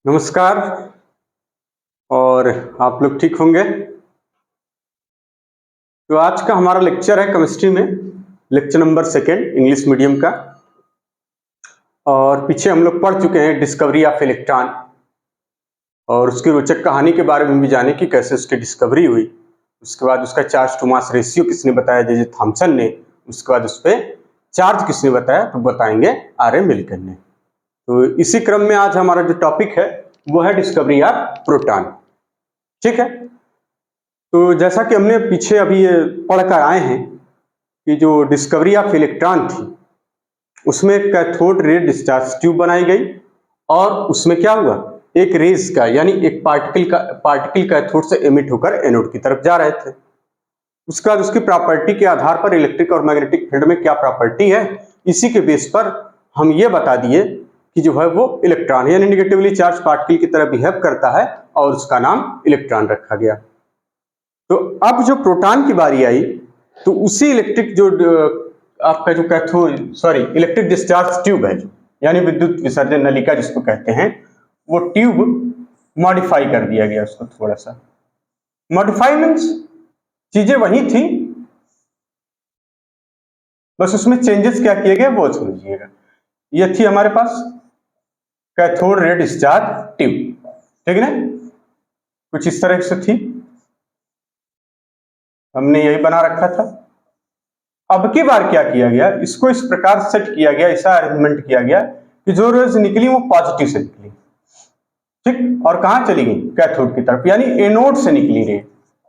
नमस्कार। और आप लोग ठीक होंगे। तो आज का हमारा लेक्चर है केमिस्ट्री में, लेक्चर नंबर 2 इंग्लिश मीडियम का। और पीछे हम लोग पढ़ चुके हैं डिस्कवरी ऑफ इलेक्ट्रॉन और उसकी रोचक कहानी के बारे में भी जाने कि कैसे उसकी डिस्कवरी हुई। उसके बाद उसका चार्ज टू मास रेशियो किसने बताया, जे थॉमसन ने। उसके बाद उस पर चार्ज किसने बताया, तो बताएंगे आर एम मिल्टन ने। तो इसी क्रम में आज हमारा जो टॉपिक है वो है डिस्कवरी ऑफ प्रोटॉन। ठीक है। तो जैसा कि हमने पीछे अभी ये पढ़कर आए हैं कि जो डिस्कवरी ऑफ इलेक्ट्रॉन थी उसमें कैथोड रे डिस्चार्ज ट्यूब बनाई गई और उसमें क्या हुआ, एक रेज का यानी एक पार्टिकल कैथोड से एमिट होकर एनोड की तरफ जा रहे थे। उसके बाद उसकी प्रॉपर्टी के आधार पर इलेक्ट्रिक और मैग्नेटिक फील्ड में क्या प्रॉपर्टी है, इसी के बेस पर हम ये बता दिए कि जो है वो इलेक्ट्रॉन यानी निगेटिवली चार्ज पार्टिकल की तरह बिहेव करता है और उसका नाम इलेक्ट्रॉन रखा गया। तो अब जो प्रोटॉन की बारी आई तो उसी इलेक्ट्रिक जो आपका जो इलेक्ट्रिक डिस्चार्ज ट्यूब है यानी विद्युत विसर्जन नलिका जिसको कहते हैं, वो ट्यूब मॉडिफाई कर दिया गया उसको थोड़ा सा। मॉडिफाई मीन्स चीजें वही थी, बस उसमें चेंजेस क्या किए गए वो समझिएगा। ये थी हमारे पास कैथोड रे डिस्चार्ज ट्यूब, ठीक है ना, कुछ इस तरह से थी, हमने यही बना रखा था। अब की बार क्या किया गया, इसको इस प्रकार सेट किया गया, ऐसा अरेंजमेंट किया गया कि जो रेज निकली वो पॉजिटिव से निकली, ठीक, और कहां चली गई, कैथोड की तरफ, यानी एनोड से निकली रे।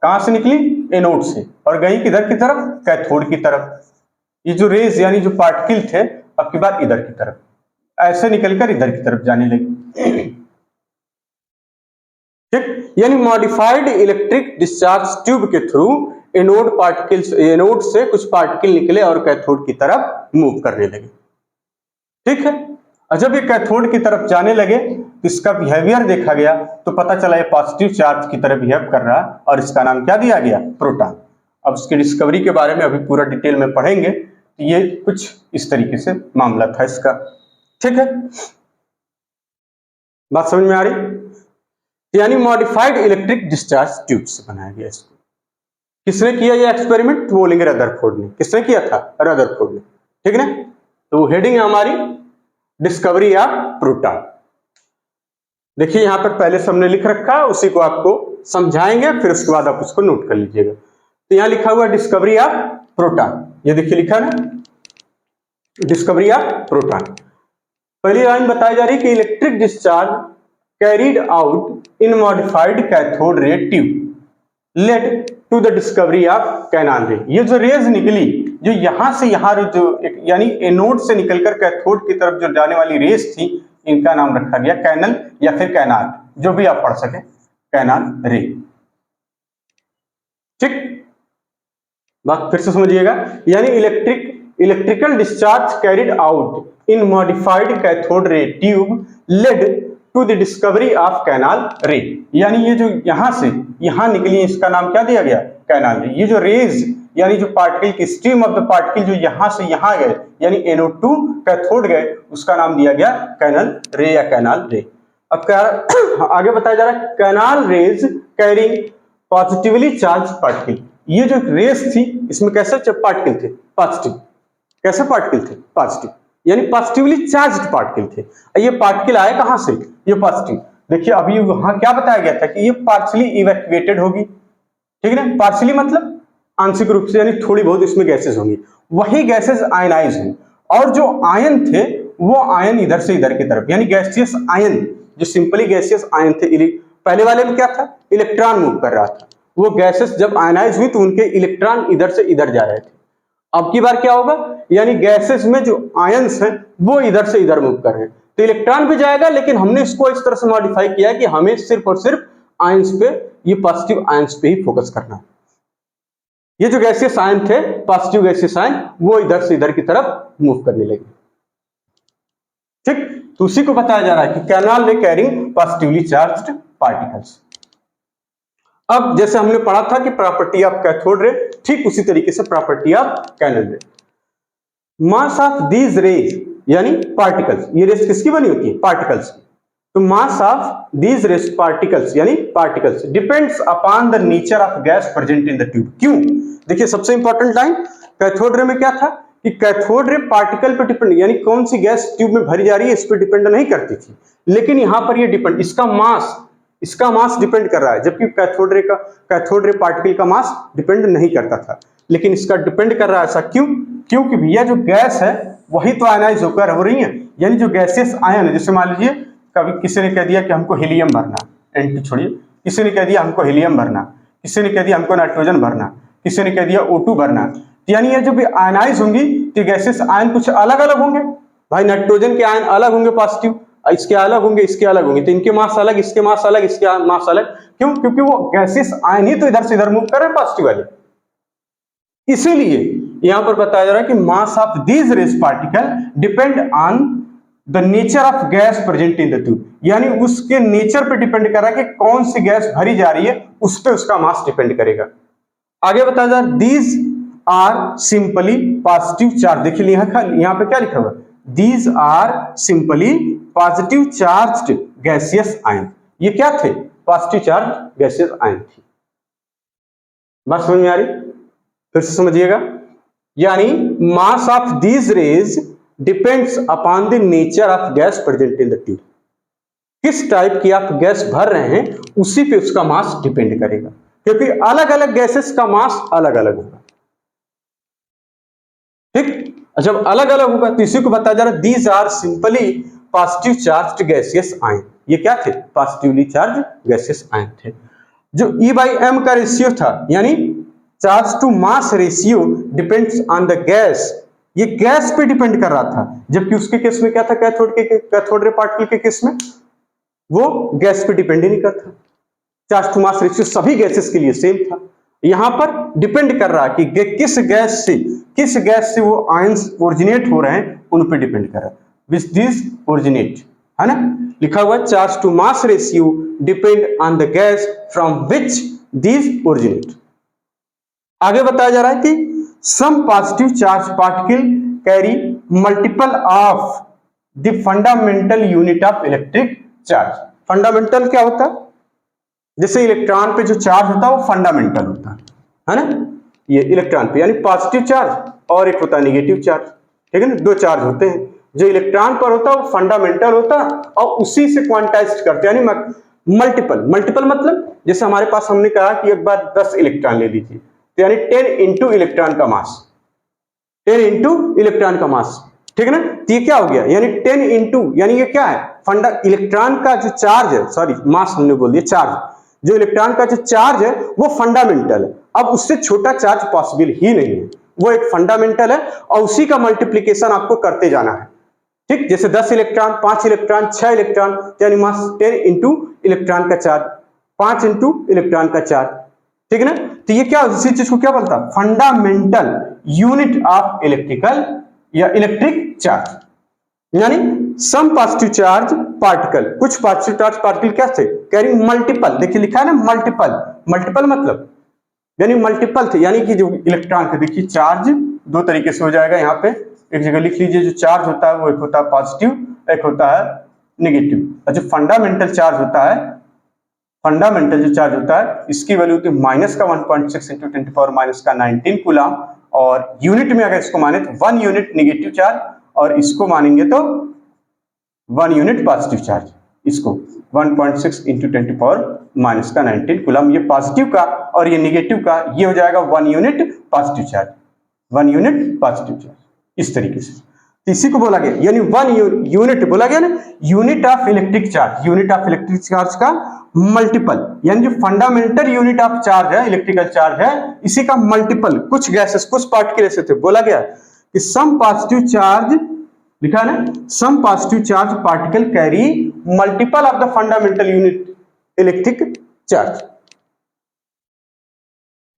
कहां से निकली, एनोड से, और गई किधर की तरफ, कैथोड की तरफ। ये जो रेज यानी जो पार्टिकल थे अब की बार इधर की तरफ, ऐसे निकलकर इधर की तरफ जाने लगी, ठीक। यानी मॉडिफाइड इलेक्ट्रिक डिस्चार्ज ट्यूब के थ्रू एनोड से कुछ पार्टिकल निकले और कैथोड की तरफ मूव करने लगे, ठीक है। और जब ये कैथोड की तरफ जाने लगे तो इसका बिहेवियर देखा गया तो पता चला ये पॉजिटिव चार्ज की तरह बिहेव कर रहा और इसका नाम क्या दिया गया, प्रोटॉन। अब उसकी डिस्कवरी के बारे में अभी पूरा डिटेल में पढ़ेंगे। तो ये कुछ इस तरीके से मामला था इसका, ठीक है। बात समझ में आ रही। यानी मॉडिफाइड इलेक्ट्रिक डिस्चार्ज ट्यूब से बनाया गया इसको। किसने किया ये एक्सपेरिमेंट, तो बोलेंगे रदरफोर्ड ने। किसने किया था, रदरफोर्ड ने, ठीक है ना। तो हेडिंग है हमारी डिस्कवरी ऑफ प्रोटॉन। देखिए यहां पर पहले से हमने लिख रखा है, उसी को आपको समझाएंगे, फिर उसके बाद आप उसको नोट कर लीजिएगा। तो यहां लिखा हुआ डिस्कवरी ऑफ प्रोटॉन, ये देखिए लिखा है डिस्कवरी ऑफ प्रोटॉन। पहली लाइन बताई जा रही कि electric discharge carried out in modified cathode ray tube led to the discovery of canal ray. ये जो रेज निकली, जो यहां से यहां जो यानी एनोड से निकलकर कैथोड की तरफ जो जाने वाली रेज थी, इनका नाम रखा गया कैनल या फिर कैनाल, जो भी आप पढ़ सके, कैनाल रे, ठीक। बात फिर से समझिएगा। यानी electrical discharge carried out in modified cathode ray tube led to the discovery of canal ray. यानी ये जो यहां से यहां निकली, इसका नाम क्या दिया गया, कैनाल रे। ये जो रेज यानी जो पार्टिकल की स्ट्रीम ऑफ द पार्टिकल जो यहां से यहां गए यानी एनोड टू कैथोड गए, उसका नाम दिया गया कैनल रे या कैनाल रे। अब क्या आगे बताया जा रहा है, canal raise carrying positively charge particle. ये जो रेस थी इसमें कैसे पार्टिकल थे, पॉजिटिव। कैसे पार्टिकल थे, पॉजिटिव, यानी पॉजिटिवली चार्ज्ड पार्टिकल थे। ये पार्टिकल आए कहां से, ये पॉजिटिव। देखिए अभी वहां क्या बताया गया था कि ये पार्शियली इवैक्यूएटेड होगी, ठीक है ना। पार्शियली मतलब आंशिक रूप से, यानी थोड़ी बहुत इसमें गैसेस होंगी, वही गैसेस आयनाइज हुई, और जो आयन थे वो आयन इधर से इधर की तरफ, यानी गैसियस आयन, जो सिंपली गैसियस आयन थे। पहले वाले में क्या था, इलेक्ट्रॉन मूव कर रहा था, वो गैसेस जब आयनाइज हुई तो उनके इलेक्ट्रॉन इधर से इधर जा रहे थे। अब की बार क्या होगा, यानी गैसेस में जो आयंस हैं वो इधर से इधर मूव कर रहे हैं, तो इलेक्ट्रॉन भी जाएगा, लेकिन हमने इसको इस तरह से मॉडिफाई किया है कि हमें सिर्फ और सिर्फ आयंस पे, ये पॉजिटिव आयंस पे ही फोकस करना है। ये जो गैसियस आयन थे, पॉजिटिव गैसियस आयन, वो इधर से इधर की तरफ मूव करने लगे, ठीक। तो उसी को बताया जा रहा है कि कैनाल रे कैरिंग पॉजिटिवली चार्ज्ड पार्टिकल्स। अब जैसे हमने पढ़ा था कि प्रॉपर्टी ऑफ कैथोड रे, ठीक उसी तरीके से property of canal ray. Mass of these rays यानी पार्टिकल्स, ये रेज किसकी बनी होती है, पार्टिकल्स की। तो mass of these rest particles यानी particles depends upon the nature of gas present in the tube. क्यों? देखिए सबसे इंपॉर्टेंट लाइन, कैथोड रे में क्या था कि कैथोड रे पार्टिकल पे डिपेंड, यानी कौन सी गैस ट्यूब में भरी जा रही है इस पे डिपेंड नहीं करती थी, लेकिन यहां पर ये डिपेंड, इसका मास डिपेंड कर रहा है, जबकि कैथोड रे पार्टिकल का मास डिपेंड नहीं करता था, लेकिन इसका डिपेंड कर रहा है। ऐसा क्यों? क्योंकि भैया जो गैस है वही तो आयनाइज होकर हो रही है, यानी जो गैसेस आयन है, जैसे मान लीजिए कभी किसी ने कह दिया कि हमको हीलियम भरना, एंटी छोड़िए, किसी ने कह दिया हमको हीलियम भरना, किसी ने कह दिया हमको नाइट्रोजन भरना, किसी ने कह दिया O2 भरना, यानी ये जो भी आयनाइज होंगी तो गैसेस आयन कुछ अलग अलग होंगे। भाई नाइट्रोजन के आयन अलग होंगे पॉजिटिव, इसके अलग होंगे, इसके अलग होंगे, तो इनके मास अलग, इसके मास अलग, इसके मास अलग। क्यों? क्योंकि वो गैसेस आयन ही तो इधर से इधर मूव कर रहे हैं पॉजिटिव वाले। इसीलिए यहां पर बताया जा रहा है कि mass of these rays particle depend on the nature of gas present in the tube, यानी उसके नेचर पे डिपेंड कर रहा है कि कौन सी गैस भरी जा रही है, उस पे उसका मास डिपेंड करेगा। आगे बताया जा रहा है these are simply positive charge. देखिए यहां पे क्या लिखा हुआ है, these are simply positive charged gaseous ion. ये क्या थे? पॉजिटिव चार्ज गैसियस आयन थी। बात समझ में आ रही? फिर से समझिएगा, यानी मास of these raise depends upon the nature of gas present in the tube. किस टाइप की आप गैस भर रहे हैं उसी पे उसका मास डिपेंड करेगा, क्योंकि अलग अलग गैसेस का मास अलग अलग होगा। ठीक, जब अलग अलग होगा तो इसी को बताया जा रहा है these are simply positive charged gaseous ion. ये क्या थे? पॉजिटिवली चार्ज गैसियस आयन थे। जो E/m का रेशियो था, यानी charge to mass ratio depends on the gas, ये गैस पे डिपेंड कर रहा था, जबकि उसके केस में क्या था, कैथोड रे पार्टिकल के केस में वो गैस पे डिपेंड ही नहीं करता। चार्ज टू मास रेशियो सभी गैसेस के लिए सेम था। यहां पर डिपेंड कर रहा है कि किस गैस से वो आयंस ओरिजिनेट हो रहे हैं, उन पे डिपेंड कर रहा है, विच दिस ओरिजिनेट, है ना, लिखा हुआ charge to mass ratio depend on the gas from which this originate. आगे बताया जा रहा है कि some positive charge particle carry multiple of the fundamental unit of electric charge. Fundamental क्या होता है? जैसे इलेक्ट्रॉन पे जो चार्ज होता है वो फंडामेंटल होता है ना, ये इलेक्ट्रॉन पे, यानी पॉजिटिव चार्ज और एक होता है नेगेटिव चार्ज। ठीक है ना, दो चार्ज होते हैं। जो इलेक्ट्रॉन पर होता है वो फंडामेंटल होता है और उसी से क्वांटाइज करते हैं, यानी मल्टीपल मतलब जैसे हमारे पास हमने कहा कि एक बार 10 इलेक्ट्रॉन ले लीजिए, तो यानी 10 इंटू इलेक्ट्रॉन का मास, 10 इंटू इलेक्ट्रॉन का मास। ठीक है ना, तो ये क्या हो गया, यानी 10 इंटू, यानी ये क्या है, इलेक्ट्रॉन का जो चार्ज है, सॉरी मास हमने बोल दिया, चार्ज, जो इलेक्ट्रॉन का जो चार्ज है वो फंडामेंटल है। अब उससे छोटा चार्ज पॉसिबल ही नहीं है, वो एक फंडामेंटल है और उसी का मल्टीप्लीकेशन आपको करते जाना है। ठीक, जैसे 10 इलेक्ट्रॉन, 5 इलेक्ट्रॉन, 6 इलेक्ट्रॉन, यानी मास 10 इंटू इलेक्ट्रॉन का चार्ज, 5 इंटू इलेक्ट्रॉन का चार्ज। ठीक है ना, तो ये क्या, इसी चीज को क्या बोलता है, फंडामेंटल यूनिट ऑफ इलेक्ट्रिकल या इलेक्ट्रिक चार्ज। यानी सम पॉजिटिव चार्ज पार्टिकल, कुछ पॉजिटिव चार्ज पार्टिकल क्या थे, कैरिंग मल्टीपल, देखिए लिखा है ना मल्टीपल मतलब यानी मल्टीपल थे, यानी कि जो इलेक्ट्रॉन थे, देखिए चार्ज दो तरीके से हो जाएगा। यहाँ पे एक जगह लिख लीजिए, जो चार्ज होता है वो एक होता है पॉजिटिव, एक होता है नेगेटिव। और जो फंडामेंटल चार्ज होता है, फंडामेंटल जो चार्ज होता है, इसकी वैल्यू होती है माइनस का 1.6 इंटू 10⁻⁻⁹ कूलम, और यूनिट में अगर इसको माने तो 1 यूनिट नेगेटिव चार्ज, और इसको मानेंगे तो 1 यूनिट पॉजिटिव चार्ज, इसको 1.6 इंटू 10⁻⁻⁹ कूलम, ये पॉजिटिव का, और ये नेगेटिव का, ये हो जाएगा 1 unit positive charge, 1 unit positive charge, इस तरीके से। इसी को बोला गया, यानी 1 यूनिट बोला गया ना, unit of electric charge, unit of electric charge का मल्टीपल, यानी जो फंडामेंटल यूनिट ऑफ चार्ज है, इलेक्ट्रिकल चार्ज है, इसी का मल्टीपल, कुछ गैसेस, कुछ पार्टिकल ऐसे थे, बोला गया कि सम पॉजिटिव चार्ज, लिखा है ना, some positive charge particle carry multiple of the fundamental unit electric charge.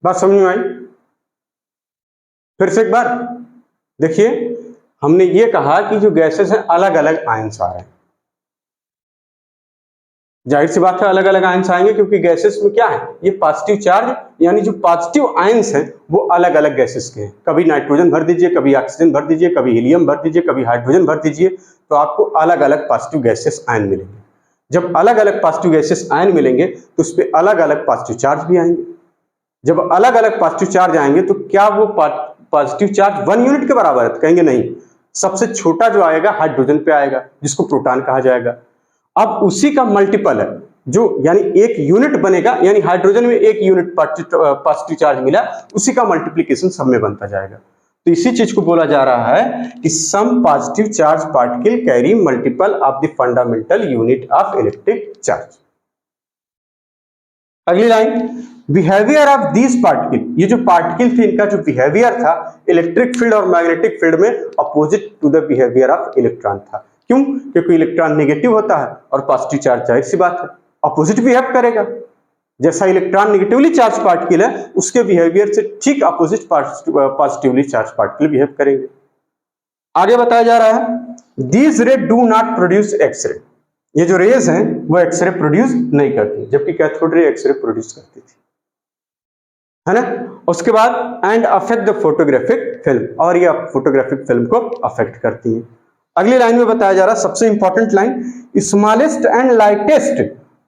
बात समझ में आई? फिर से एक बार देखिए, हमने ये कहा कि जो गैसेस हैं अलग अलग आयंस आ रहे हैं, जाहिर सी बात है अलग अलग आयंस आएंगे, क्योंकि गैसेस में क्या है, ये पॉजिटिव चार्ज, यानी जो पॉजिटिव आयंस हैं वो अलग अलग गैसेस के हैं। कभी नाइट्रोजन भर दीजिए, कभी ऑक्सीजन भर दीजिए, कभी हीलियम भर दीजिए, कभी हाइड्रोजन भर दीजिए, तो आपको अलग अलग पॉजिटिव गैसेस आयन मिलेंगे। जब अलग अलग पॉजिटिव गैसेस आयन मिलेंगे तो उस पर अलग अलग पॉजिटिव चार्ज भी आएंगे। जब अलग अलग पॉजिटिव चार्ज आएंगे तो क्या वो पॉजिटिव चार्ज 1 यूनिट के बराबर है? तो कहेंगे नहीं, सबसे छोटा जो आएगा हाइड्रोजन पे आएगा, जिसको प्रोटॉन कहा जाएगा। अब उसी का मल्टीपल है जो, यानी 1 यूनिट बनेगा, यानी हाइड्रोजन में 1 यूनिट पॉजिटिव चार्ज मिला, उसी का मल्टीप्लीकेशन सब में बनता जाएगा। तो इसी चीज को बोला जा रहा है कि some positive charge particle carry multiple of the fundamental unit of electric charge. अगली line, behaviour of these particle, ये जो पार्टिकल थे इनका जो बिहेवियर था इलेक्ट्रिक फील्ड और मैग्नेटिक फील्ड में opposite to the behaviour of electron था। क्यों? क्योंकि इलेक्ट्रॉन नेगेटिव होता है और पॉजिटिव चार्ज, जाहिर सी बात है, अपोजिट बिहेव करेगा। जैसा इलेक्ट्रॉन नेगेटिवली चार्ज पार्टिकल है उसके बिहेवियर से ठीक opposite positively charge particle behave करेंगे। आगे बताया जा रहा है दीज रे डू नॉट प्रोड्यूस एक्सरे, ये जो रेज हैं वो एक्सरे प्रोड्यूस नहीं करती, जबकि कैथोड रे एक्सरे प्रोड्यूस करती थी, है ना। उसके बाद and affect the photographic film, और ये फोटोग्राफिक फिल्म को अफेक्ट करती है। अगली लाइन में बताया जा रहा है सबसे important line, smallest and lightest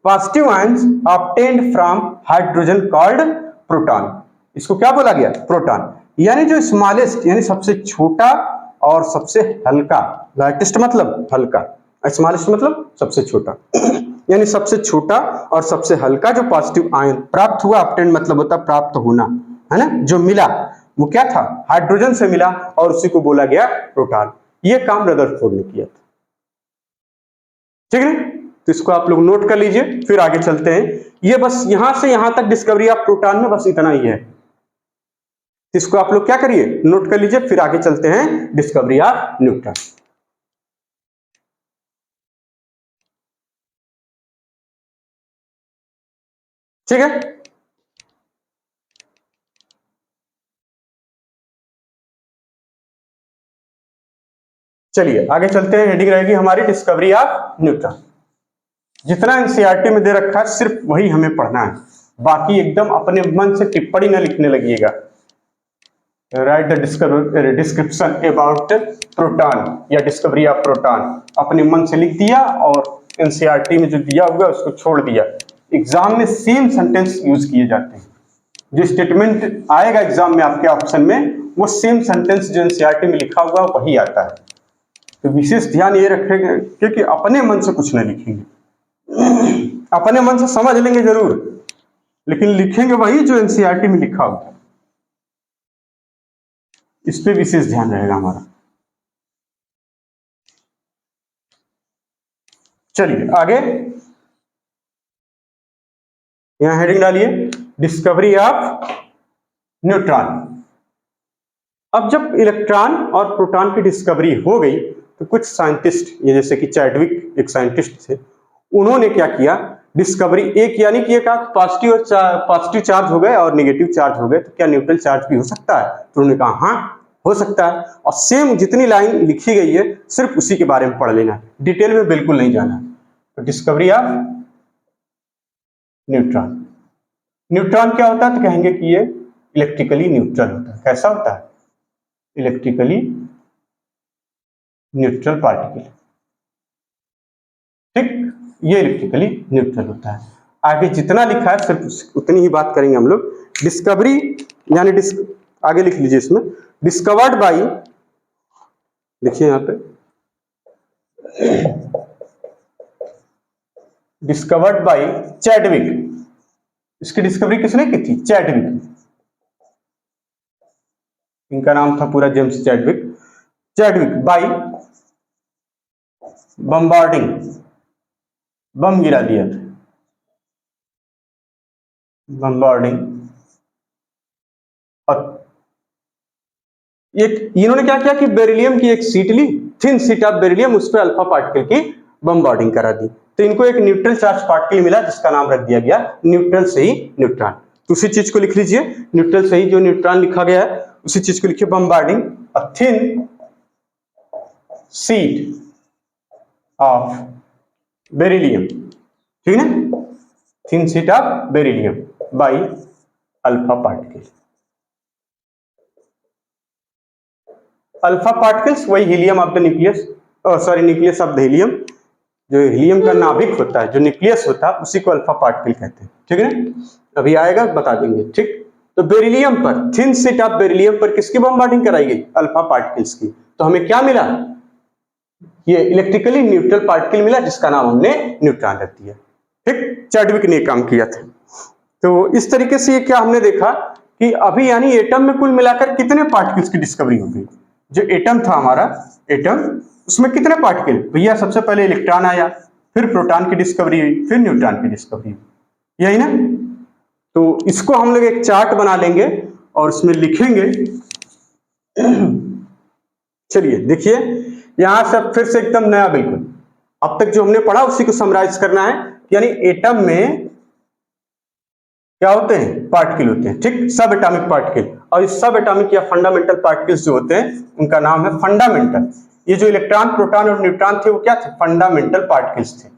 positive ions obtained from hydrogen called proton. इसको क्या बोला गया? प्रोटॉन। यानी जो स्मॉलेस्ट यानी सबसे छोटा और सबसे हल्का, लाइटेस्ट मतलब हल्का, स्मॉलेस्ट मतलब सबसे छोटा यानी सबसे छोटा और सबसे हल्का जो पॉजिटिव आयन प्राप्त हुआ, ऑब्टेन्ड मतलब होता प्राप्त होना, है ना, जो मिला वो क्या था? हाइड्रोजन से मिला और उसी को बोला गया प्रोटॉन। ये काम रदरफोर्ड ने किया था, ठीक है। तो इसको आप लोग नोट कर लीजिए, फिर आगे चलते हैं। ये बस यहां से यहां तक डिस्कवरी ऑफ प्रोटॉन में बस इतना ही है। इसको आप लोग क्या करिए, नोट कर लीजिए, फिर आगे चलते हैं डिस्कवरी ऑफ न्यूट्रॉन। ठीक है, चलिए आगे चलते हैं। हेडिंग रहेगी हमारी डिस्कवरी ऑफ न्यूट्रॉन। जितना एनसीईआरटी में दे रखा है सिर्फ वही हमें पढ़ना है, बाकी एकदम अपने मन से टिप्पणी न लिखने लगिएगा। Write the description about proton या डिस्कवरी ऑफ प्रोटॉन, अपने मन से लिख दिया और एनसीईआरटी में जो दिया हुआ उसको छोड़ दिया। एग्जाम में सेम सेंटेंस यूज किए जाते हैं, जो स्टेटमेंट आएगा एग्जाम में आपके ऑप्शन में वो सेम सेंटेंस जो एनसीईआरटी में लिखा हुआ वही आता है। तो विशेष ध्यान ये रखेंगे क्योंकि अपने मन से कुछ नहीं लिखेंगे, अपने मन से समझ लेंगे जरूर, लेकिन लिखेंगे वही जो एनसीईआरटी में लिखा हुआ है। इस पे विशेष ध्यान रहेगा हमारा। चलिए आगे, यहां हेडिंग डालिए डिस्कवरी ऑफ न्यूट्रॉन। अब जब इलेक्ट्रॉन और प्रोटॉन की डिस्कवरी हो गई तो कुछ साइंटिस्ट, ये जैसे कि चैडविक एक साइंटिस्ट थे, उन्होंने क्या किया, डिस्कवरी एक यानी कि एक पॉजिटिव चार्ज हो गए और नेगेटिव चार्ज हो गए, तो क्या न्यूट्रल चार्ज भी हो सकता है? तो उन्होंने कहा हाँ हो सकता है, और सेम जितनी लाइन लिखी गई है सिर्फ उसी के बारे में पढ़ लेना है, डिटेल में बिल्कुल नहीं जाना है। तो डिस्कवरी ऑफ न्यूट्रॉन। न्यूट्रॉन क्या होता है? तो कहेंगे कि ये इलेक्ट्रिकली न्यूट्रल होता है। कैसा होता है? इलेक्ट्रिकली न्यूट्रल पार्टिकल, ठीक, ये इलेक्ट्रिकली न्यूट्रल होता है। आगे जितना लिखा है सिर्फ उतनी ही बात करेंगे हम लोग। डिस्कवरी यानी आगे लिख लीजिए इसमें, डिस्कवर्ड बाई, देखिए यहां पे डिस्कवर्ड बाई चैडविक। इसकी डिस्कवरी किसने की थी? चैडविक। इनका नाम था पूरा James Chadwick. Chadwick by bombarding, bomb गिरा दिया था, बम्बार्डिंग। और एक इन्होंने क्या किया कि बेरिलियम की एक शीट ली, थिन शीट ऑफ बेरिलियम, उस पर अल्फा पार्टिकल की बम्बार्डिंग करा दी, तो इनको एक न्यूट्रल चार्ज पार्टिकल मिला जिसका नाम रख दिया गया न्यूट्रल से ही न्यूट्रॉन। तो उसी चीज को लिख लीजिए, न्यूट्रल से ही जो न्यूट्रॉन लिखा गया है उसी चीज को लिखिए, bombarding a thin sheet of beryllium, ठीक है ना, thin sheet of beryllium by alpha particle. Alpha particles वही helium of the nucleus, sorry nucleus of the helium, जो हीलियम का नाभिक होता है, जो न्यूक्लियस होता है, उसी को अल्फा पार्टिकल कहते हैं। ठीक है ना, अभी आएगा बता देंगे। ठीक, तो बेरिलियम पर, थिन शीट ऑफ बेरिलियम पर किसकी बमबार्डिंग कराई गई? अल्फा पार्टिकल्स की। तो हमें क्या मिला? ये इलेक्ट्रिकली न्यूट्रल पार्टिकल मिला, जिसका नाम हमने न्यूट्रॉन रख दिया। ठीक, चैडविक ने काम किया था। तो इस तरीके से ये क्या हमने देखा कि अभी यानी एटम में कुल मिलाकर कितने पार्टिकल्स की डिस्कवरी हो गई। जो एटम था हमारा, एटम, उसमें कितने पार्टिकल? भैया सबसे पहले इलेक्ट्रॉन आया, फिर प्रोटॉन की डिस्कवरी हुई, फिर न्यूट्रॉन की डिस्कवरी हुई, यही ना। तो इसको हम लोग एक चार्ट बना लेंगे और उसमें लिखेंगे। चलिए देखिए, यहां से फिर से एकदम नया, बिल्कुल अब तक जो हमने पढ़ा उसी को समराइज करना है। यानी एटम में क्या होते हैं? पार्टिकल होते हैं। ठीक, सब एटॉमिक पार्टिकल, और इस सब एटॉमिक या फंडामेंटल पार्टिकल्स जो होते हैं उनका नाम है फंडामेंटल। ये जो इलेक्ट्रॉन, प्रोटॉन और न्यूट्रॉन थे वो क्या थे? फंडामेंटल पार्टिकल्स थे,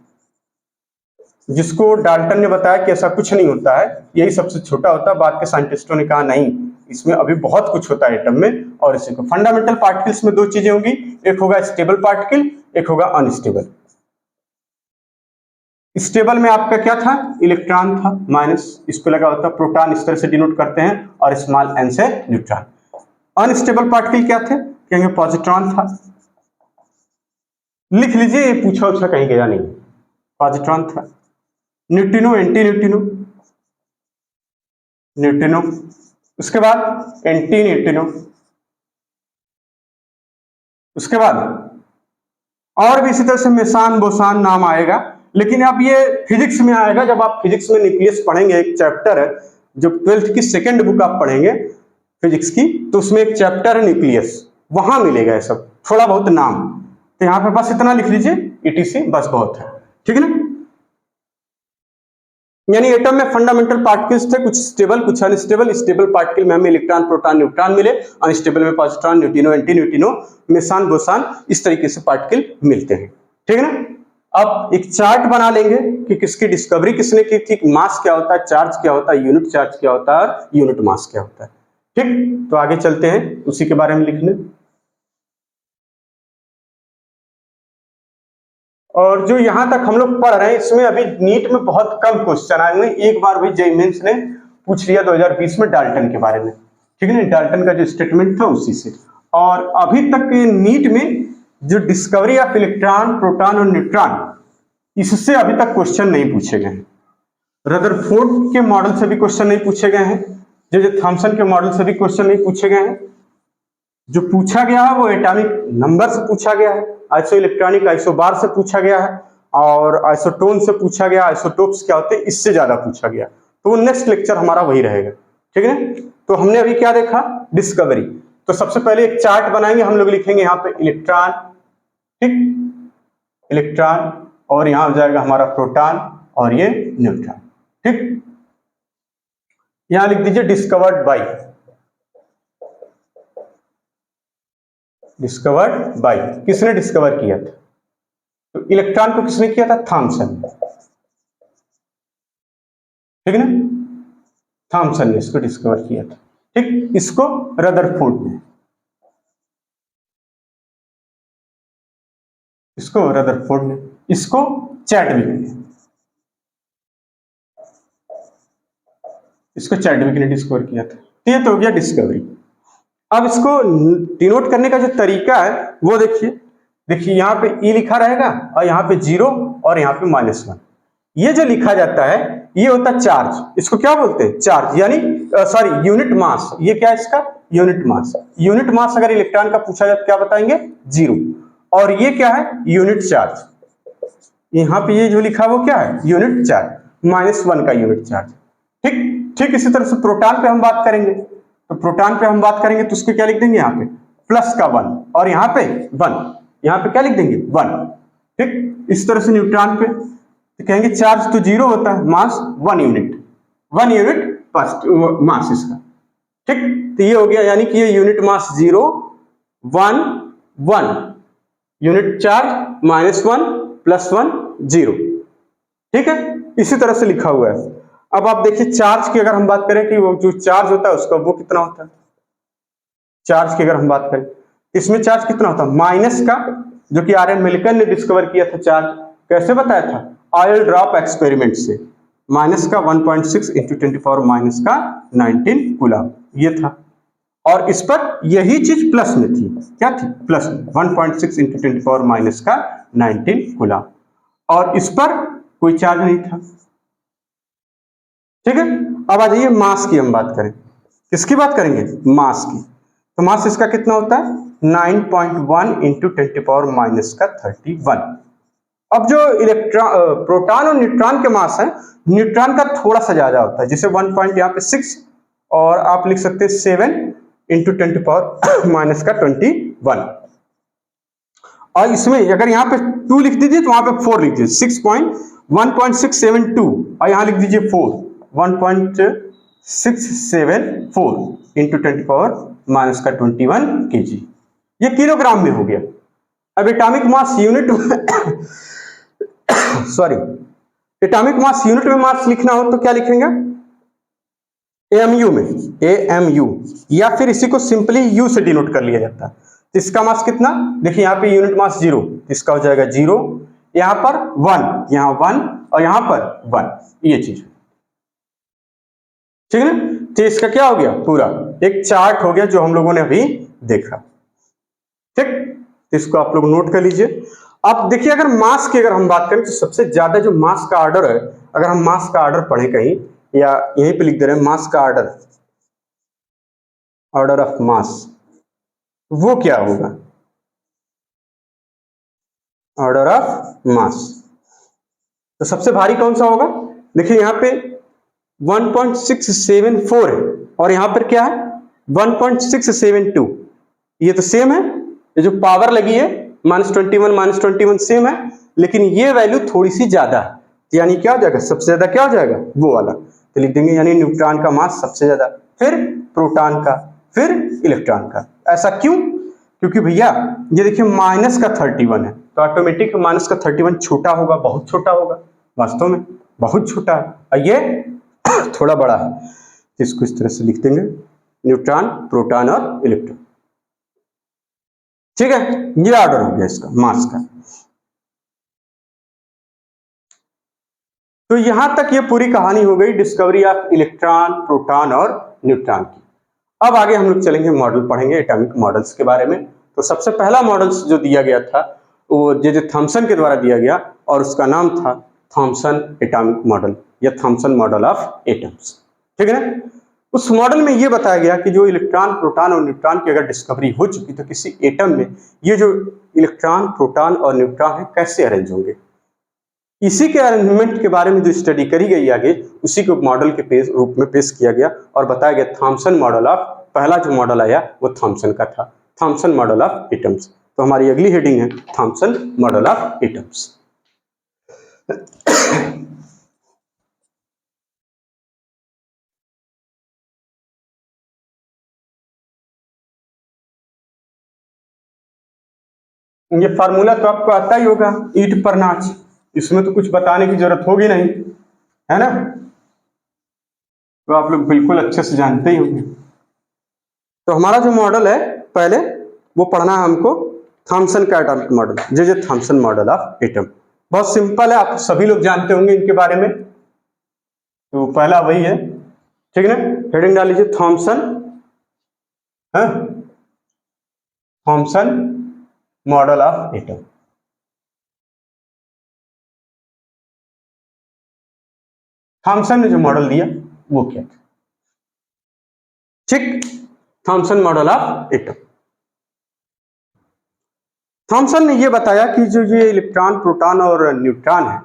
जिसको डाल्टन ने बताया कि ऐसा कुछ नहीं होता है, यही सबसे छोटा होता है। बाद के साइंटिस्टों ने कहा नहीं, इसमें अभी बहुत कुछ होता है एटम में। और इसी को फंडामेंटल पार्टिकल्स में दो चीजें होंगी, एक होगा स्टेबल पार्टिकल, एक होगा अनस्टेबल। स्टेबल में आपका क्या था? इलेक्ट्रॉन था, माइनस, इसको लगा होता है प्रोटॉन, इस तरह से डिनोट करते हैं, और स्मॉल एन से न्यूट्रॉन। अनस्टेबल पार्टिकल क्या थे? कहेंगे पॉजिट्रॉन था। लिख लीजिए, ये पूछा उछा कहीं गया नहीं, पॉजिट्रॉन था। न्यूट्रिनो, एंटी न्यूट्रिनो, न्यूट्रिनो, उसके बाद एंटी न्यूट्रिनो, उसके बाद और भी इसी तरह से मेसान, बोसान नाम आएगा। लेकिन अब ये फिजिक्स में आएगा, जब आप फिजिक्स में न्यूक्लियस पढ़ेंगे, एक चैप्टर है जो 12th की सेकंड बुक आप पढ़ेंगे फिजिक्स की, तो उसमें एक चैप्टर है न्यूक्लियस, वहां मिलेगा ये सब थोड़ा बहुत नाम। तो यहाँ पे बस इतना लिख लीजिए, ETC, बस बहुत है। ठीक है ना। यानी एटम में फंडामेंटल पार्टिकल्स थे, कुछ स्टेबल कुछ अनस्टेबल। स्टेबल पार्टिकल में हमें इलेक्ट्रॉन, प्रोटॉन, न्यूट्रॉन मिले, अनस्टेबल में positron, neutrino, anti neutrino, Mason, boson, इस तरीके से पार्टिकल मिलते हैं। ठीक है ना। अब एक चार्ट बना लेंगे कि किसकी डिस्कवरी किसने की थी, मास क्या होता है, चार्ज क्या होता है, यूनिट चार्ज क्या होता है, यूनिट मास क्या होता है। ठीक, तो आगे चलते हैं उसी के बारे में लिखने। और जो यहां तक हम लोग पढ़ रहे हैं, इसमें अभी नीट में बहुत कम क्वेश्चन आए हुए। एक बार भी जेईई मेंस ने पूछ लिया 2020 में डाल्टन के बारे में। ठीक है ना, डाल्टन का जो स्टेटमेंट था उसी से। और अभी तक नीट में जो डिस्कवरी ऑफ इलेक्ट्रॉन, प्रोटॉन और न्यूट्रॉन, इससे अभी तक क्वेश्चन नहीं पूछे गए हैं। रदरफोर्ड के मॉडल से भी क्वेश्चन नहीं पूछे गए हैं, जे थॉमसन के मॉडल से भी क्वेश्चन नहीं पूछे गए हैं। जो पूछा गया है वो एटॉमिक नंबर से पूछा गया है, आइसो इलेक्ट्रॉनिक आइसोबार से पूछा गया है, और आइसोटोन से पूछा गया, आइसोटोप्स क्या होते हैं इससे ज्यादा पूछा गया। तो नेक्स्ट लेक्चर हमारा वही रहेगा। ठीक है ना। तो हमने अभी क्या देखा? डिस्कवरी। तो सबसे पहले एक चार्ट बनाएंगे हम लोग, लिखेंगे यहाँ पे इलेक्ट्रॉन, ठीक, इलेक्ट्रॉन, और यहां हो जाएगा हमारा प्रोटॉन और ये न्यूट्रॉन। ठीक, यहां लिख दीजिए डिस्कवर्ड बाय, डिस्कवर्ड बाय, किसने डिस्कवर किया था? तो इलेक्ट्रॉन को किसने किया था? थॉमसन। ठीक है ना, थॉमसन ने इसको डिस्कवर किया था। ठीक, इसको रदरफोर्ड ने, इसको रदरफोर्ड ने, इसको चैडविक ने, इसको चैडविक ने डिस्कवर किया था। तो ये तो हो गया डिस्कवरी। अब इसको डिनोट करने का जो तरीका है वो देखिए। देखिए यहाँ पे E लिखा रहेगा और यहाँ पे 0 और यहाँ पे -1। ये जो लिखा जाता है ये होता है चार्ज। इसको क्या बोलते हैं? चार्ज, यानी सॉरी यूनिट मास। ये क्या है इसका? Unit mass. यूनिट मास अगर इलेक्ट्रॉन का पूछा जाए तो क्या बताएंगे? 0। और ये क्या है? Unit charge. यहाँ पे ये जो लिखा वो क्या है? यूनिट चार्ज, -1 का यूनिट चार्ज। ठीक, ठीक इसी तरह से प्रोटॉन पे हम बात करेंगे। तो प्रोटॉन पे हम बात करेंगे तो उसको क्या लिख देंगे? यहाँ पे प्लस का 1 और यहाँ पे 1। यहाँ पे क्या लिख देंगे? 1। ठीक, इस तरह से न्यूट्रॉन पे तो कहेंगे चार्ज तो 0 होता है, मास 1 यूनिट, 1 यूनिट मास इसका। ठीक, तो ये हो गया, यानी कि ये यूनिट मास 0, 1, 1, यूनिट चार्ज -1 +1 0। ठीक है, इसी तरह से लिखा हुआ है। अब आप देखिए चार्ज की अगर हम बात करें कि वो जो चार्ज होता है उसका वो कितना होता है। चार्ज की अगर हम बात करें, इसमें चार्ज कितना होता है? माइनस का, जो कि RM मिल्टन ने डिस्कवर किया था चार्ज, कैसे बताया था? ऑयल ड्रॉप एक्सपेरिमेंट से। माइनस का 1.6 इंटू 10⁻⁻ का 19 कूलम ये था। और इस पर यही चीज प्लस में थी। क्या थी? प्लस में 1.6 इंटू 10⁻⁻ का 19 कूलम। और इस पर कोई चार्ज नहीं था। ठीक है, अब आ जाइए मास की हम बात करें। किसकी बात करेंगे? मास की। तो मास इसका कितना होता है? 9.1 इंटू 10⁻⁻ का 31। अब जो इलेक्ट्रॉन, प्रोटॉन और न्यूट्रॉन के मास है, न्यूट्रॉन का थोड़ा सा ज्यादा होता है, जैसे 1 पॉइंट यहाँ पे 6 और आप लिख सकते हैं 7 इंटू 10⁻⁻ का 21। और इसमें अगर यहाँ पे 2 लिख दीजिए तो वहां पे 4 लिख दीजिए, 1.672 और यहाँ लिख दीजिए 4, 1.674 इंटू 10⁻⁻ का 21 kg। ये किलोग्राम में हो गया। अब atomic mass unit sorry, atomic mass unit में मास लिखना हो तो क्या लिखेंगे? एएमयू में, एएमयू, या फिर इसी को सिंपली यू से डिनोट कर लिया जाता है। इसका मास कितना? देखिए यहाँ पे यूनिट मास 0, इसका हो जाएगा 0, यहाँ पर 1, यहाँ 1 और यहाँ पर 1, ये चीज। ठीक है ना? तो इसका क्या हो गया? पूरा एक चार्ट हो गया जो हम लोगों ने अभी देखा। ठीक, तो इसको आप लोग नोट कर लीजिए। अब देखिए, अगर मास की अगर हम बात करें तो सबसे ज्यादा जो मास का ऑर्डर है, अगर हम मास का ऑर्डर पढ़ें कहीं या यहीं पे लिख दे रहे हैं मास का ऑर्डर, ऑर्डर ऑफ मास, वो क्या होगा? ऑर्डर ऑफ मास, तो सबसे भारी कौन सा होगा? देखिए यहाँ पे 1.674 है और यहाँ पर क्या है? 1.672। ये तो सेम है, ये जो पावर लगी है -21 सेम है, लेकिन ये वैल्यू थोड़ी सी ज्यादा है, यानी क्या हो जाएगा? सबसे ज्यादा क्या हो जाएगा? वो वाला। तो लिख देंगे यानी न्यूट्रॉन का मास सबसे ज्यादा, फिर प्रोटॉन का, फिर इलेक्ट्रॉन का। ऐसा क्यों? क्योंकि भैया ये देखिए माइनस का 31 है, तो ऑटोमेटिक माइनस का 31 छोटा होगा, बहुत छोटा होगा, वास्तव में बहुत छोटा है, और ये थोड़ा बड़ा है। तो इसको इस तरह से लिख देंगे, न्यूट्रॉन, प्रोटॉन और इलेक्ट्रॉन। ठीक है, ये ऑर्डर हो गया इसका मास का। तो यहां तक ये पूरी कहानी हो गई डिस्कवरी ऑफ इलेक्ट्रॉन, प्रोटॉन और न्यूट्रॉन की। अब आगे हम लोग चलेंगे, मॉडल पढ़ेंगे, एटॉमिक मॉडल्स के बारे में। तो सबसे पहला मॉडल्स जो दिया गया था वो जे थॉमसन के द्वारा दिया गया और उसका नाम था थॉमसन एटॉमिक मॉडल या थॉमसन मॉडल ऑफ एटम्स। ठीक है ना? उस मॉडल में यह बताया गया कि जो इलेक्ट्रॉन, प्रोटॉन और न्यूट्रॉन की अगर डिस्कवरी हो चुकी तो किसी एटम में ये जो इलेक्ट्रॉन, प्रोटॉन और न्यूट्रॉन है कैसे अरेंज होंगे। इसी के अरेंजमेंट के बारे में जो स्टडी करी गई आगे, उसी को मॉडल के रूप में पेश किया गया और बताया गया थॉमसन मॉडल ऑफ, पहला जो मॉडल आया वो थॉमसन का था, थॉमसन मॉडल ऑफ एटम्स। तो हमारी अगली हेडिंग है थॉमसन मॉडल ऑफ एटम्स। ये फार्मूला तो आपको आता ही होगा, ईट पर नाच, इसमें तो कुछ बताने की जरूरत होगी नहीं, है ना? तो आप लोग बिल्कुल अच्छे से जानते ही होंगे। तो हमारा जो मॉडल है पहले वो पढ़ना है हमको, थॉमसन का atomic model, J Thomson model of atom. बहुत सिंपल है, आप सभी लोग जानते होंगे इनके बारे में। तो पहला वही है, ठीक है ना? हेडिंग डाल लीजिए Thomson, Thomson model of atom. Thompson ने जो मॉडल दिया वो क्या था? ठीक, Thomson model of atom. Thompson ने यह बताया कि जो ये इलेक्ट्रॉन, प्रोटॉन और न्यूट्रॉन है,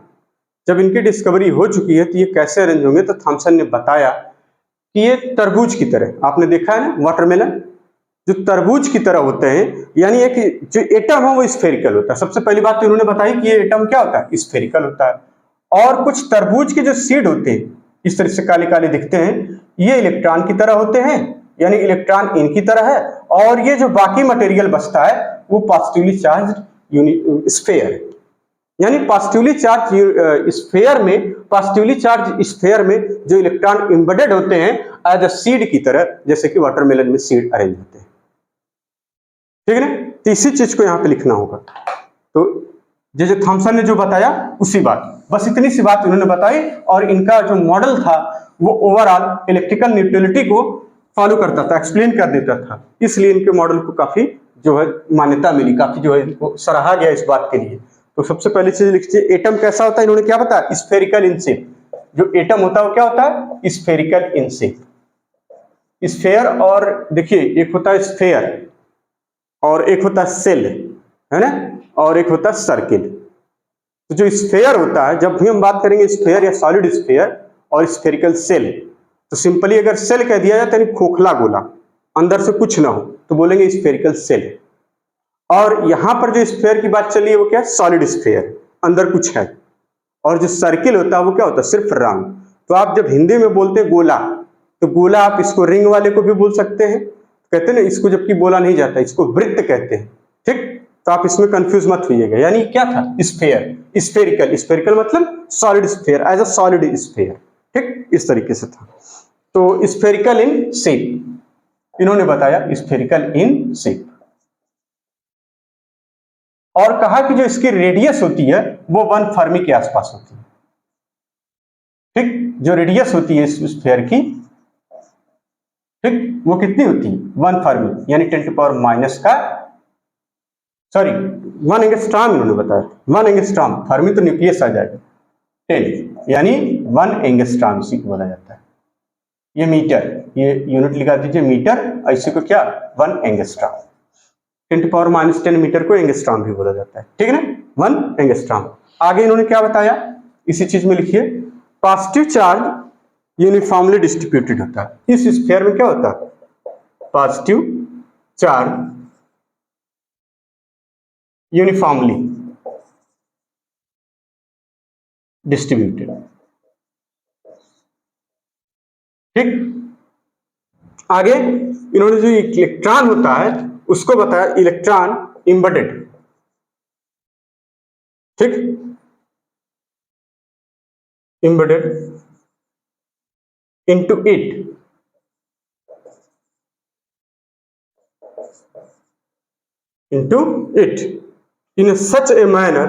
जब इनकी डिस्कवरी हो चुकी है तो ये कैसे अरेंज होंगे। तो थॉमसन ने बताया कि ये तरबूज की तरह, आपने देखा है ना वाटरमेलन, जो तरबूज की तरह होते हैं, यानी एक जो एटम है वो स्फेरिकल होता है। सबसे पहली बात तो इन्होंने बताई कि ये एटम क्या होता है? स्फेरिकल होता है। और कुछ तरबूज के जो सीड होते हैं इस तरह से काले काले दिखते हैं, ये इलेक्ट्रॉन की तरह होते हैं, यानी इलेक्ट्रॉन इनकी तरह है, और ये जो बाकी मटेरियल बचता है वो पॉजिटिवली चार्ज स्फेयर है। यानी पॉजिटिवली चार्ज स्फेयर में, पॉजिटिवली चार्ज स्फेयर में जो इलेक्ट्रॉन एम्बेडेड होते हैं एज अ सीड की तरह, जैसे कि वाटरमेलन में सीड अरेंज होते हैं। ठीक है ना? तो इसी चीज को यहां पे लिखना होगा। तो जो थॉमसन ने जो बताया उसी बात, बस इतनी सी बात उन्होंने बताई। और इनका जो मॉडल था वो ओवरऑल इलेक्ट्रिकल न्यूट्रलिटी को फॉलो करता था, एक्सप्लेन कर देता था, इसलिए इनके मॉडल को काफी जो है मान्यता मिली, काफी जो है इनको सराहा गया इस बात के लिए। तो सबसे पहली चीज लिखिए, एटम कैसा होता है, इन्होंने क्या बताया, स्फेरिकल इन शेप। जो एटम होता है वो क्या होता है, स्फेरिकल इन शेप। स्फेयर, और देखिए एक होता है स्फेयर और एक होता है सेल, है ना, और एक होता है सर्किल। तो जो स्फेयर होता है, जब भी हम बात करेंगे स्फेयर या सॉलिड स्फेयर और स्फेरिकल सेल, तो सिंपली अगर सेल कह दिया जाए यानी खोखला गोला, अंदर से कुछ ना हो, तो बोलेंगे स्फेरिकल सेल। और यहां पर जो स्फेयर की बात चली है वो क्या है, सॉलिड स्फेयर, अंदर कुछ है। और जो सर्किल होता है वो क्या होता है, सिर्फ रंग। तो आप जब हिंदी में बोलते हैं गोला, तो गोला आप इसको रिंग वाले को भी बोल सकते हैं, कहते हैं ना इसको, जबकि बोला नहीं जाता, इसको वृत्त कहते हैं, ठीक। तो आप इसमें कंफ्यूज मत होइएगा। यानी क्या था, स्फेयर, स्फेरिकल, स्फेरिकल मतलब solid sphere, as a solid sphere, ठीक, इस तरीके से था। तो स्फेरिकल इन शेप इन्होंने बताया, स्फेरिकल इन शेप। और कहा कि जो इसकी रेडियस होती है वो 1 फर्मी के आसपास होती है, ठीक। जो रेडियस होती है इस स्फेयर की, ठीक, वो कितनी होती है, 1 फर्मी, यानी 10 टू पावर माइनस का, सॉरी 1 एंगस्ट्रॉम इन्होंने बताया, 1 एंगस्ट्रॉम, फर्मी तो न्यूक्लियस आ जाएगा, 10 यानी 1 एंगस्ट्रॉम इसी को बोला जाता है। ये मीटर, ये यूनिट लिखा दीजिए मीटर, ऐसे को क्या, 1 angstrom, 10 to power minus 10 metre को एंगस्ट्रॉम भी बोला जाता है, ठीक है ना, 1 एंगस्ट्रॉम। आगे इन्होंने क्या बताया, इसी चीज में लिखिए, पॉजिटिव चार्ज यूनिफॉर्मली डिस्ट्रीब्यूटेड होता है। इस स्फीयर में क्या होता है, पॉजिटिव चार्ज यूनिफॉर्मली डिस्ट्रीब्यूटेड, ठीक। आगे इन्होंने जो इलेक्ट्रॉन होता है उसको बताया, इलेक्ट्रॉन एम्बेडेड, ठीक, embedded into it in such a manner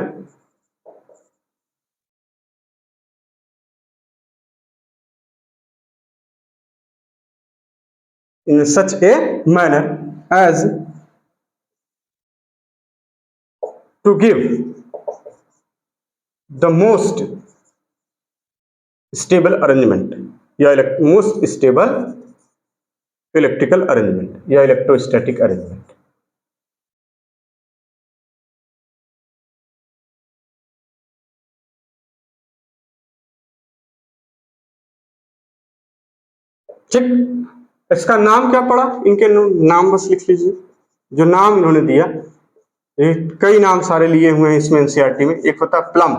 as to give the most stable arrangement या most stable electrical arrangement या electrostatic arrangement। ठीक, इसका नाम क्या पड़ा, इनके नाम बस लिख लीजिए, जो नाम इन्होंने दिया, कई नाम सारे लिए हुए हैं इसमें एनसीईआरटी में। एक होता है प्लम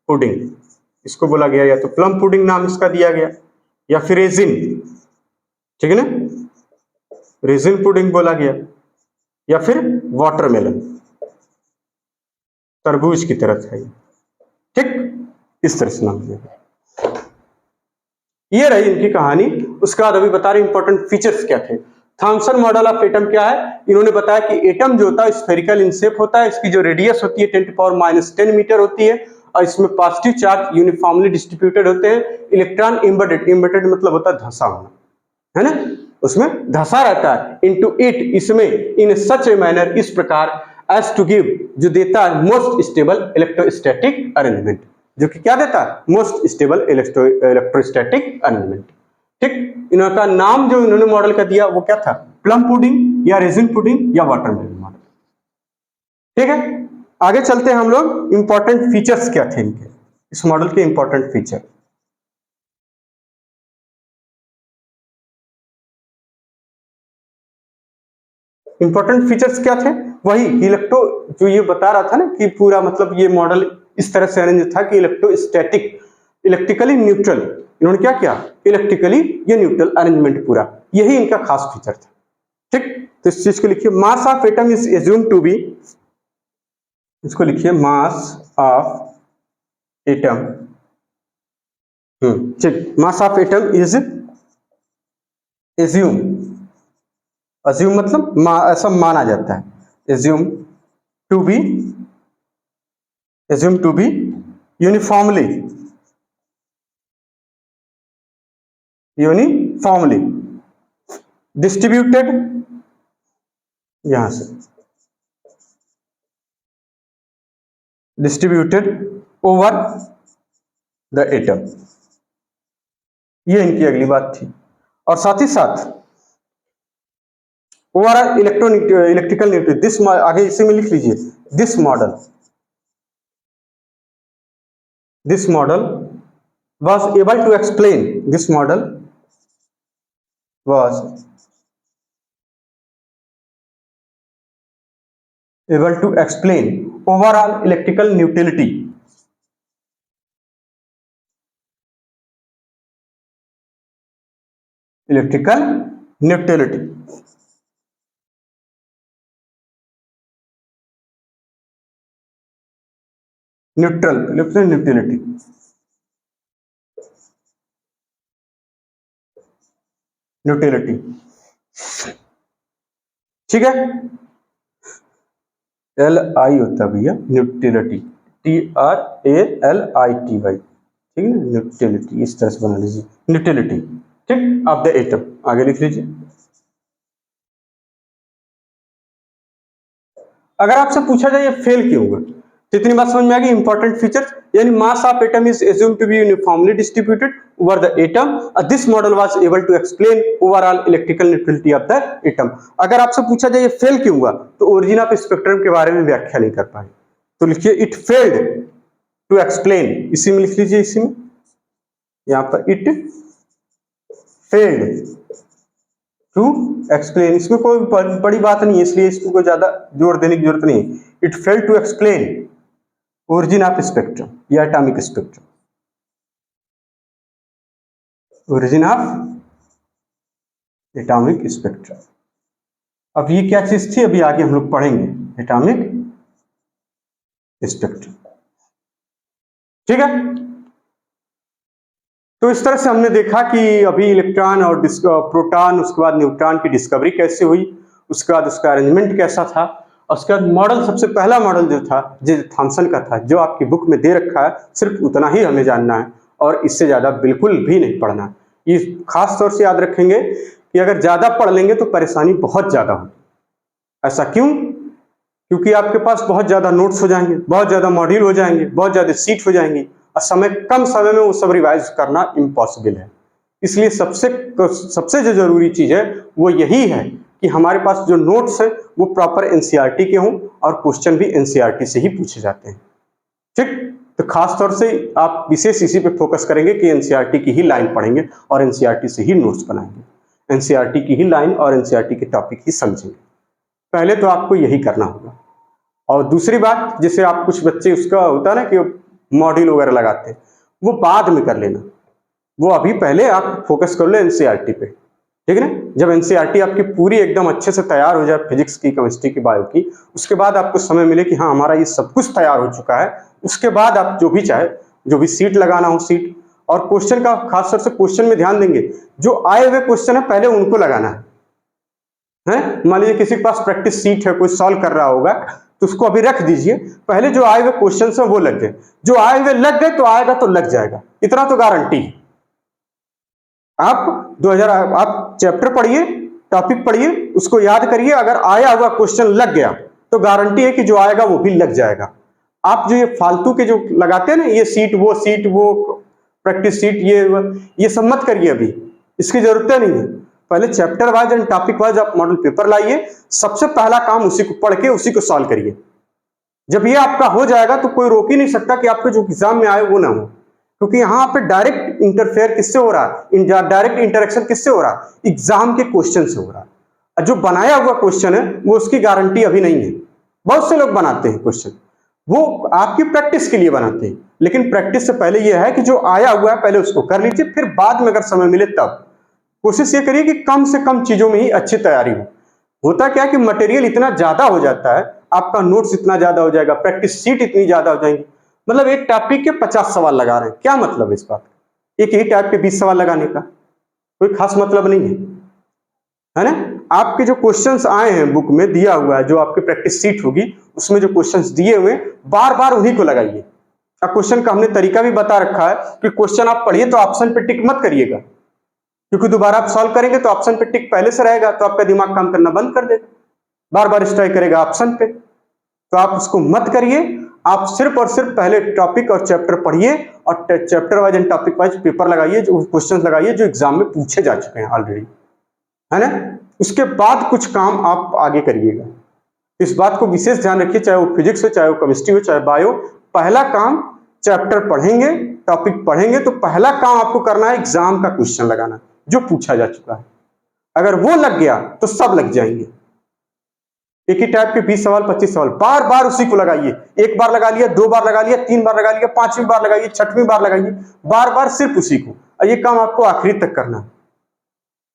पुडिंग, इसको बोला गया, या तो प्लम पुडिंग नाम इसका दिया गया, या फिर रेजिन, ठीक है ना, रेजिन पुडिंग बोला गया, या फिर वाटरमेलन, तरबूज की तरह था, ठीक, इस तरह से नाम दिया गया। ये रही इनकी कहानी। उसके बाद अभी बता रहे इंपॉर्टेंट फीचर्स क्या थे। थॉमसन मॉडल ऑफ एटम क्या है, इन्होंने बताया कि एटम जो होता है स्फेरिकल इन शेप होता है, इसकी जो रेडियस होती है 10 टू पावर माइनस 10 मीटर होती है, और इसमें पॉजिटिव चार्ज यूनिफॉर्मली डिस्ट्रीब्यूटेड होते हैं। इलेक्ट्रॉन एम्बेडेड, एम्बेडेड मतलब होता है धंसा होना, है ना, उसमें धंसा रहता है, इनटू इट, इसमें, इन सच ए मैनर, इस प्रकार, एज टू गिव, जो देता है मोस्ट स्टेबल इलेक्ट्रोस्टैटिक अरेंजमेंट, जो कि क्या देता है, मोस्ट स्टेबल इलेक्ट्रोस्टैटिक अरेंजमेंट, ठीक। इनका नाम जो इन्होंने मॉडल का दिया वो क्या था, प्लम पुडिंग या रेजिन पुडिंग या वाटरमेलन मॉडल, ठीक है। आगे चलते हैं हम लोग, इंपॉर्टेंट फीचर्स क्या थे इनके, इस मॉडल के इंपॉर्टेंट फीचर। इंपॉर्टेंट फीचर्स क्या थे, वही इलेक्ट्रो, जो ये बता रहा था ना कि पूरा मतलब ये मॉडल इस तरह से अरेंज था कि इलेक्ट्रोस्टैटिक, इलेक्ट्रिकली न्यूट्रल, इन्होंने क्या किया, इलेक्ट्रिकली ये न्यूट्रल अरेंजमेंट पूरा, यही इनका खास फीचर था, ठीक। तो इस चीज को लिखिए, mass of atom is assume to be, इसको लिखिए मास ऑफ एटम, ठीक, mass of atom is assume, assume मतलब ऐसा माना जाता है, assume to be assumed to be uniformly distributed, यहां से distributed over the atom, ये इनकी अगली बात थी। और साथ ही साथ ओवरऑल इलेक्ट्रिकल न्यूट्रल, दिस आगे इसी में लिख लीजिए, this model was able to explain, this model was able to explain overall electrical neutrality, neutrality ठीक है। LI होता है भैया न्यूट्रलिटी, TRALITY, ठीक है ना, न्यूट्रलिटी इस तरह से बना लीजिए, न्यूट्रलिटी, ठीक, ऑफ द एटम, आगे लिख लीजिए। अगर आपसे पूछा जाए ये फेल क्यों हुआ, तो इतनी बात समझ में आ गई। इंपॉर्टेंट फीचर्स, यानी मास of atom is assumed to be uniformly distributed over the atom. This model was able to explain overall electrical neutrality of the atom. अगर आपसे पूछा जाए ये फेल क्यों हुआ, तो ओरिजिन ऑफ स्पेक्ट्रम के बारे में व्याख्या नहीं कर पाए, तो लिखिए इट फेल्ड टू एक्सप्लेन, इसी में लिख लीजिए, इसी में यहां पर इट फेल्ड टू एक्सप्लेन, इसमें कोई बड़ी बात नहीं है, इसलिए इसको ज्यादा जोर देने की जरूरत नहीं है। It failed to explain origin of spectrum या atomic spectrum, origin of atomic spectrum। अब ये क्या चीज थी, अभी आगे हम लोग पढ़ेंगे, एटॉमिक स्पेक्ट्रम, ठीक है। तो इस तरह से हमने देखा कि अभी इलेक्ट्रॉन और प्रोटॉन, उसके बाद न्यूट्रॉन की डिस्कवरी कैसे हुई, उसके बाद उसका अरेंजमेंट कैसा था, उसके बाद मॉडल, सबसे पहला मॉडल जो था जे थॉमसन का था, जो आपकी बुक में दे रखा है, सिर्फ उतना ही हमें जानना है और इससे ज़्यादा बिल्कुल भी नहीं पढ़ना। ये खास तौर से याद रखेंगे कि अगर ज़्यादा पढ़ लेंगे तो परेशानी बहुत ज़्यादा होगी। ऐसा क्यों? क्योंकि आपके पास बहुत ज़्यादा नोट्स हो जाएंगे, बहुत ज़्यादा मॉड्यूल हो जाएंगे, बहुत ज़्यादा सीट हो जाएंगी, और कम समय में वो सब रिवाइज करना इम्पॉसिबल है। इसलिए सबसे जो जरूरी चीज़ है वो यही है कि हमारे पास जो नोट्स है वो प्रॉपर एनसीईआरटी के हों और क्वेश्चन भी एनसीईआरटी से ही पूछे जाते हैं, ठीक। तो खास तौर से आप विशेष इसी पे फोकस करेंगे कि एनसीईआरटी की ही लाइन पढ़ेंगे और एनसीईआरटी से ही नोट्स बनाएंगे, एनसीईआरटी की ही लाइन और एनसीईआरटी के टॉपिक ही समझेंगे। पहले तो आपको यही करना होगा। और दूसरी बात, जैसे आप कुछ बच्चे उसका होता है ना कि मॉड्यूल वगैरह लगाते हैं, वो बाद में कर लेना, वो अभी पहले आप फोकस कर लो एनसीईआरटी पे, ठीक है ना। जब एनसीईआरटी आपकी पूरी एकदम अच्छे से तैयार हो जाए, फिजिक्स की, केमिस्ट्री की, बायो की, उसके बाद आपको समय मिले कि हाँ हमारा ये सब कुछ तैयार हो चुका है, उसके बाद आप जो भी चाहे, जो भी सीट लगाना हो सीट, और क्वेश्चन का खास तौर से क्वेश्चन में ध्यान देंगे, जो आए हुए क्वेश्चन है पहले उनको लगाना है। मान लीजिए किसी के पास प्रैक्टिस सीट है, कोई सॉल्व कर रहा होगा, तो उसको अभी रख दीजिए, पहले जो आए हुए क्वेश्चन है वो लग गए, जो आए हुए लग गए तो आएगा तो लग जाएगा, इतना तो गारंटी है। आप चैप्टर पढ़िए, टॉपिक पढ़िए, उसको याद करिए, अगर आया हुआ क्वेश्चन लग गया तो गारंटी है कि जो आएगा वो भी लग जाएगा। आप जो ये फालतू के जो लगाते हैं ना, ये सीट वो प्रैक्टिस सीट, ये सब मत करिए, अभी इसकी जरूरत नहीं है। पहले chapter wise and topic wise आप मॉडल पेपर लाइए, सबसे पहला काम उसी को पढ़ के उसी को सॉल्व करिए। जब ये आपका हो जाएगा तो कोई रोक ही नहीं सकता कि आपके जो एग्जाम में आए वो ना हो, क्योंकि यहाँ पे डायरेक्ट इंटरफेयर किससे हो रहा है, डायरेक्ट इंटरेक्शन किससे हो रहा है, एग्जाम के क्वेश्चन से हो रहा है। जो बनाया हुआ क्वेश्चन है वो उसकी गारंटी अभी नहीं है। बहुत से लोग बनाते हैं क्वेश्चन, वो आपकी प्रैक्टिस के लिए बनाते हैं, लेकिन प्रैक्टिस से पहले यह है कि जो आया हुआ है पहले उसको कर लीजिए, फिर बाद में अगर समय मिले तब कोशिश ये करिए कि कम से कम चीजों में ही अच्छी तैयारी हो। होता क्या कि मटेरियल इतना ज्यादा हो जाता है, आपका नोट्स इतना ज्यादा हो जाएगा, प्रैक्टिस सीट इतनी ज्यादा हो जाएंगी, मतलब एक टॉपिक के 50 सवाल लगा रहे हैं, क्या मतलब है इस बात, एक ही टाइप के 20 सवाल लगाने का कोई खास मतलब नहीं है, है ना। आपके जो क्वेश्चंस आए हैं बुक में दिया हुआ है, जो आपकी प्रैक्टिस सीट होगी उसमें जो क्वेश्चंस दिए हुए बार बार उन्हीं को लगाइए। अब क्वेश्चन का हमने तरीका भी बता रखा है कि क्वेश्चन आप पढ़िए तो ऑप्शन पे टिक मत करिएगा, क्योंकि दोबारा आप सॉल्व करेंगे तो ऑप्शन पे टिक पहले से रहेगा तो आपका दिमाग काम करना बंद कर देगा, बार बार स्ट्राइक करेगा ऑप्शन पे। तो आप उसको मत करिए, आप सिर्फ और सिर्फ पहले टॉपिक और चैप्टर पढ़िए और chapter wise and topic wise paper लगाइए, जो क्वेश्चन लगाइए जो एग्जाम में पूछे जा चुके हैं ऑलरेडी, है ना। उसके बाद कुछ काम आप आगे करिएगा। इस बात को विशेष ध्यान रखिए, चाहे वो फिजिक्स हो, चाहे वो केमिस्ट्री हो, चाहे बायो, पहला काम चैप्टर पढ़ेंगे, टॉपिक पढ़ेंगे तो पहला काम आपको करना है एग्जाम का क्वेश्चन लगाना जो पूछा जा चुका है। अगर वो लग गया तो सब लग जाएंगे। एक ही टाइप के 20 सवाल 25 सवाल बार बार उसी को लगाइए। एक बार लगा लिया, 2 बार लगा लिया, 3 बार लगा लिया, 5वीं बार लगाइए, 6वीं बार लगाइए, बार बार सिर्फ उसी को। और ये काम आपको आखिरी तक करना है।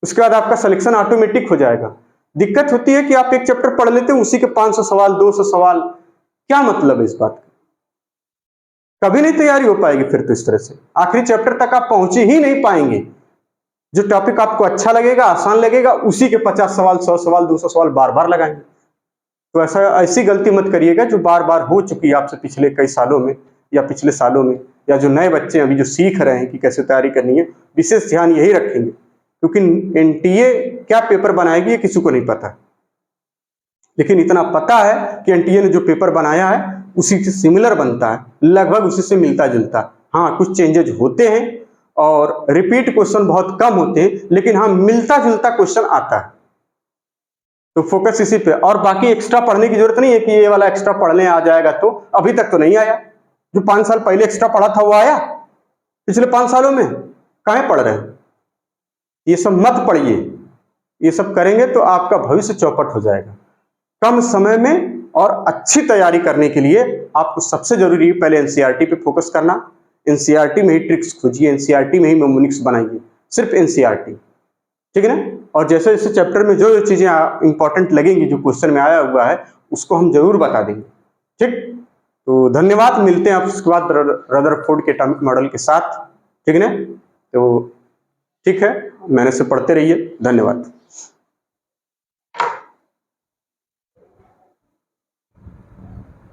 उसके बाद आपका सिलेक्शन ऑटोमेटिक हो जाएगा। दिक्कत होती है कि आप एक चैप्टर पढ़ लेते हैं, उसी के 500 सवाल 200 सवाल, क्या मतलब है इस बात का? कभी नहीं तैयारी हो पाएगी फिर तो। इस तरह से आखिरी चैप्टर तक आप पहुंच ही नहीं पाएंगे। जो टॉपिक आपको अच्छा लगेगा, आसान लगेगा, उसी के 50 सवाल 100 सवाल 200 सवाल बार बार लगाएंगे। तो ऐसी गलती मत करिएगा जो बार बार हो चुकी है आपसे पिछले कई सालों में या पिछले सालों में, या जो नए बच्चे अभी जो सीख रहे हैं कि कैसे तैयारी करनी है, विशेष ध्यान यही रखेंगे। क्योंकि एनटीए क्या पेपर बनाएगी ये किसी को नहीं पता, लेकिन इतना पता है कि एनटीए ने जो पेपर बनाया है उसी से सिमिलर बनता है, लगभग उसी से मिलता जुलता। हाँ, कुछ चेंजेज होते हैं और रिपीट क्वेश्चन बहुत कम होते हैं, लेकिन हाँ मिलता जुलता क्वेश्चन आता है। तो फोकस इसी पे, और बाकी एक्स्ट्रा पढ़ने की जरूरत नहीं है कि ये वाला एक्स्ट्रा पढ़ने आ जाएगा। तो अभी तक तो नहीं आया। जो 5 साल पहले एक्स्ट्रा पढ़ा था वो आया पिछले 5 सालों में? कहाँ पढ़ रहे हैं? ये सब मत पढ़िए। ये सब करेंगे तो आपका भविष्य चौपट हो जाएगा। कम समय में और अच्छी तैयारी करने के लिए आपको सबसे जरूरी है पहले एनसीईआरटी पे फोकस करना। एनसीईआरटी में ही ट्रिक्स खोजिए, एनसीईआरटी में ही मेमोनिक्स बनाइए, सिर्फ एनसीईआरटी, ठीक है ना। और जैसे जैसे चैप्टर में जो जो चीजें इंपॉर्टेंट लगेंगी, जो क्वेश्चन में आया हुआ है, उसको हम जरूर बता देंगे, ठीक। तो धन्यवाद, मिलते हैं आप उसके बाद रदरफोर्ड के एटॉमिक मॉडल के साथ, ठीक है ना। तो ठीक है, मैंने से पढ़ते रहिए, धन्यवाद।